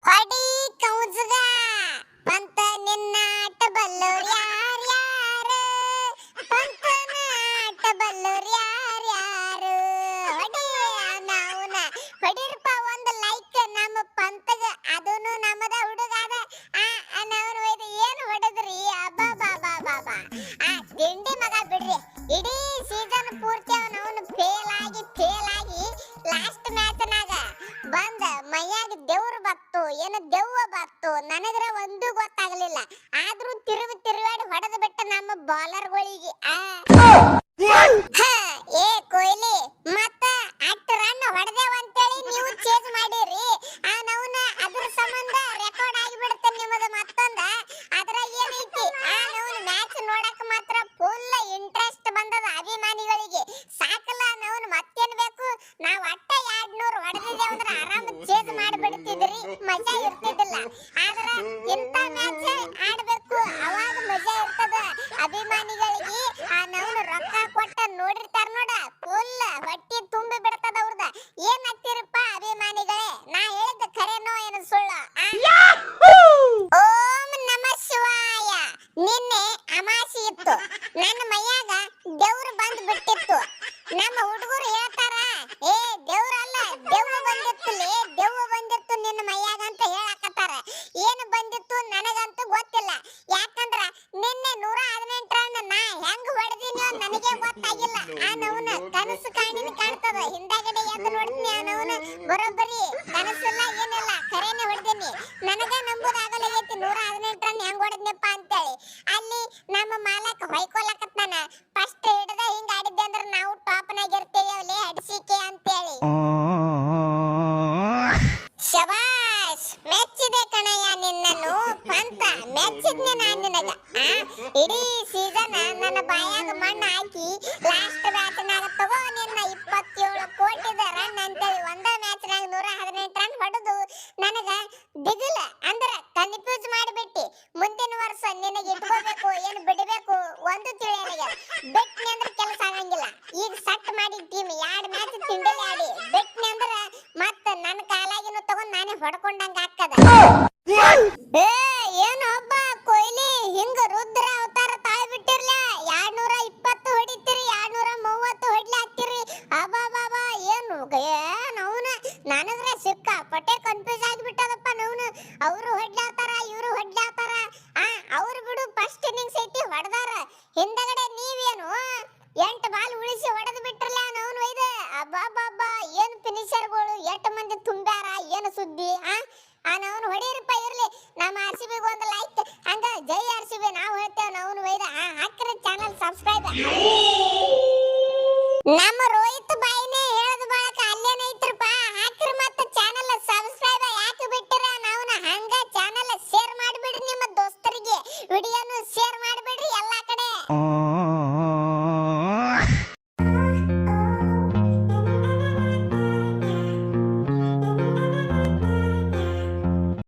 ಹೊಡಿ ಕೌಜಗ ಪಂತ ನಿನ್ನಾಟ ಬಲ್ಲೋರ್ ಯಾರ್ಯಾರು ಪಂತನ ಆಟ ಬಲ್ಲೋರ್ ಯಾರ್ಯಾರು ಹೊಡಿ ನಾವುನ ಹೊಡಿರಪ್ಪ ಒಂದು ಲೈಕ್ ನಮ್ಮ ಪಂತಗ ಅದನ್ನು ನಮ್ಮದ ಹುಡುಗಾದ ನಾವು ಇದು ಏನು ಹೊಡೆದ್ರಿ ಅಬ್ಬಾ ಬಾಬಾ ಬಾಬಾ ತಿಂಡಿ ಮಗ ಬಿಡ್ರಿ ಇಡೀ ಸೀಸನ್ ಪೂರ್ತಿ ಅವನು ಫೇಲ್ ಆಗಿ ಲಾಸ್ಟ್ ಮ್ಯಾಚ್ ನಾಗ ಬಂದ ಮೈಯಾಗ ದೇವ್ರು ಬತ್ತು ಏನು ದೆವ್ವ ಬತ್ತು ನನಗರ ಒಂದು ಗೊತ್ತಾಗಲಿಲ್ಲ ಆದ್ರೂ ತಿರುವಾಡಿ ಹೊಡೆದು ಬಿಟ್ಟ ನಮ್ಮ ಬೌಲರ್ಗಳಿಗೆ ಏ ಕೊಹ್ಲಿ ಮತ್ತ 8 ರನ್ ಹೊಡೆದೇವ ಅಂತೇಳಿ ನೀವು ಚೇಂಜ್ ಮಾಡಿರಿ ನವನ ಅದ್ರ ಸಂಬಂಧ ರೆಕಾರ್ಡ್ ಆಗಿಬಿಡುತ್ತೆ ನಿಮ್ಮದು ಮತ್ತೊಂದ ಅದ್ರಾಗ ಏನೈತಿ ನವನ ಮ್ಯಾಚ್ ನೋಡಕ್ ಮಾತ್ರ ಫುಲ್ ಇಂಟ್ರೆಸ್ಟ್ ಬಂದದ ಅಭಿಮಾನಿಗಳಿಗೆ ಸಾಕಲ್ಲ ನವನ ಮತ್ತೇನ್ ಬೇಕು ನಾವು ಅಟ್ಟ 200 ಹೊಡೆದಿದ್ದೇವೆ ಅಂದ್ರೆ ಆರಾಮ ಚೇಂಜ್ ಮಾಡಿಬಿಡ್ತಿದ್ರಿ ಮಜಾ ಇರ್ತಿದ್ದಿಲ್ಲ ಆದ್ರ ಇಂತ ಮ್ಯಾಚ್ ಆಡಬೇಕು ಅವಾಗ ಮಜಾ ಇರ್ತದ ಅಭಿಮಾನಿಗಳಿಗೆ ನವನ ರೊಕ್ಕ ಕೊಟ್ಟ ನೋಡಿರ್ತಾರ ನೋಡ ಫುಲ್ ಹೊಟ್ಟಿ ತುಂಬಿ ಬಿಡ್ತದ ಅವ್ರದ ಏನ್ ಹತ್ತಿರಪ್ಪ ಅಭಿಮಾನಿಗಳೇ ನಾ ಹೇಳಿದ ಖರೇನೋ ಏನು ಸುಳ್ಳು ಓಂ ನಮಃ ಶಿವಾಯ ನಿನ್ನೆ ಅಮಾಸಿ ಇತ್ತು ನನ್ನ ಮೈಯಾಗ ದೇವ್ರು ಬಂದ್ ಬಿಟ್ಟಿತ್ತು ನಮ್ಮ ಹುಡುಗರು ಹೇಳ್ತಾರ ಏ ದೇವ್ರಲ್ಲ ದೆವ್ವ ಬಂದಿತ್ತು ನಿನ್ನ ಮೈಯಾಗ ಅಂತ ಹೇಳಕತ್ತಾರ ಏನು ಬಂದಿತ್ತು ನನಗಂತೂ ಗೊತ್ತಿಲ್ಲ ಯಾಕಂದ್ರ ನಿನ್ನೆ 118 ರನ್ ನಾ ಹೆಂಗ್ ಹೊಡೆದಿನಿ ನನಗೆ ಗೊತ್ತಾಗಿಲ್ಲ ನವನ ಕನಸು ಕಾಣ್ತದ ಹಿಂದಾಗಡೆ ಎದ್ದು ನೋಡ್ತೀನಿ ನವನ ಬರೋಬ್ಬರಿ ಕನಸಿಲ್ಲ ಏನಿಲ್ಲ ಖರೇನೆ ಹೊಡೆದಿನಿ ನನಗ ನಂಬೋದಾಗಲಾಗೈತಿ 118 ರನ್ ಹೆಂಗ್ ಹೊಡೆದ್ನಪ್ಪ ಅಂತೇಳಿ ಅಲ್ಲಿ ನಮ್ಮ ಮಾಲಕ್ ಹೊಯ್ಕೊಲಕತ್ತಾನ ಫಸ್ಟ್ ಹಿಡ್ದ ಹಿಂಗ ಆಡಿದ್ದೆ ಅಂದ್ರೆ ನಾವು ಟಾಪ್ ನಾಗ ಇರ್ತೀವಿ ಅವಲೇ ಅಡಿಸಿಕೆ ಅಂತೇಳಿ ಶಬಾಷ್ ಮೆಚ್ಚಿದೆ ಕಣಯ್ಯ ನಿನ್ನನ್ನು ಪಂತ ಮೆಚ್ಚಿದ್ನೆ ನಾನು ನಿನಗ ಇಡೀ ಸೀಸನ್ ನನ್ನ ಬಾಯಾಗ ಮಣ್ಣು ಹಾಕಿ ಲಾಸ್ಟ್ ಮ್ಯಾಚ್ ನಾಗ ತಗೋ ನಿನ್ನ 27 ಕೋಟಿದ ರನ್ ಅಂತೇಳಿ ಒಂದ ಮ್ಯಾಚ್ ನಾಗ 118 ರನ್ ಹೊಡೆದು ನನಗ ದಿಗಿಲ ಅಂದ್ರ ಕನ್ಫ್ಯೂಸ್ ಮಾಡಿಬಿಟ್ಟಿ ಮುಂದಿನ ವರ್ಷ ನಿನಗೆ ಇಟ್ಕೋಬೇಕು ಏನು ಬಿಡಬೇಕು ಒಂದು ತಿಳಿಯನಿಗೆ ಬೆಟ್ನಿ ಅಂದ್ರೆ ಕೆಲಸ ಆಗಂಗಿಲ್ಲ ಈಗ ಸಟ್ ಮಾಡಿ ಟೀಮ್ 2 ಮ್ಯಾಚ್ ತಿಂಡಲಿ ಆಡಿ ಬೆಟ್ನಿ ಅಂದ್ರೆ ಮತ್ತ ನನ್ನ ಕಾಲಾಗಿನ ತಗೊಂಡ್ ನಾನೇ ಹೊಡ್ಕೊಂಡಂಗ ಆಗ್ತದ ಏನು ಒಬ್ಬ ಕೊಹ್ಲಿ ಹಿಂಗ ರುದ್ರ ಅವತಾರ ತಾಳ್ಬಿಟ್ಟಿರ್ಲ 220 ಹೊಡಿತೀರಿ 230 ಹೊಡ್ಲಾತ್ತೀರಿ ಅಬಾಬಾಬಾ ಏನು ಅವನ ನನಗ್ರ ಸಿಕ್ಕಾಪಟ್ಟೆ ಕನ್ಫ್ಯೂಸ್ ಆಗಿಬಿಟ್ಟದಪ್ಪ ನವನು ಅವರು ಹೊಡ್ಲಾತಾರ ಇವರು ಹೊಡ್ಲಾತಾರ ಅವ್ರು ಬಿಡು ಫಸ್ಟ್ ಇನ್ನಿಂಗ್ಸ್ ಐತಿ ಹೊಡೆದಾರ ಹಿಂದಗಡೆ ನೀವೇನು 8 ಬಾಲ್ ಉಳಿಸಿ ಹೊಡೆದು ಬಿಟ್ರಲ್ಲ ನವನು ಒಯ್ದ ಅಬ್ಬಾಬಾಬಾ ಏನು ಫಿನಿಷರ್ಗಳು 8 ಮಂದಿ ತುಂಬ್ಯಾರ ಏನು ಸುದ್ದಿ ನವನು ಹೊಡೀರಪ್ಪ ಇರ್ಲಿ ನಮ್ಮ RCB ಒಂದು ಲೈಕ್ ಹಂಗ ಜೈ RCB ನಾವು ಹೇಳ್ತೇವೆ ನವನು ಒಯ್ದ ಹಾಕಿರ ಚಾನಲ್ ಸಬ್ಸ್ಕ್ರೈಬ್ ನಮ್ಮ ರೋಹಿತ್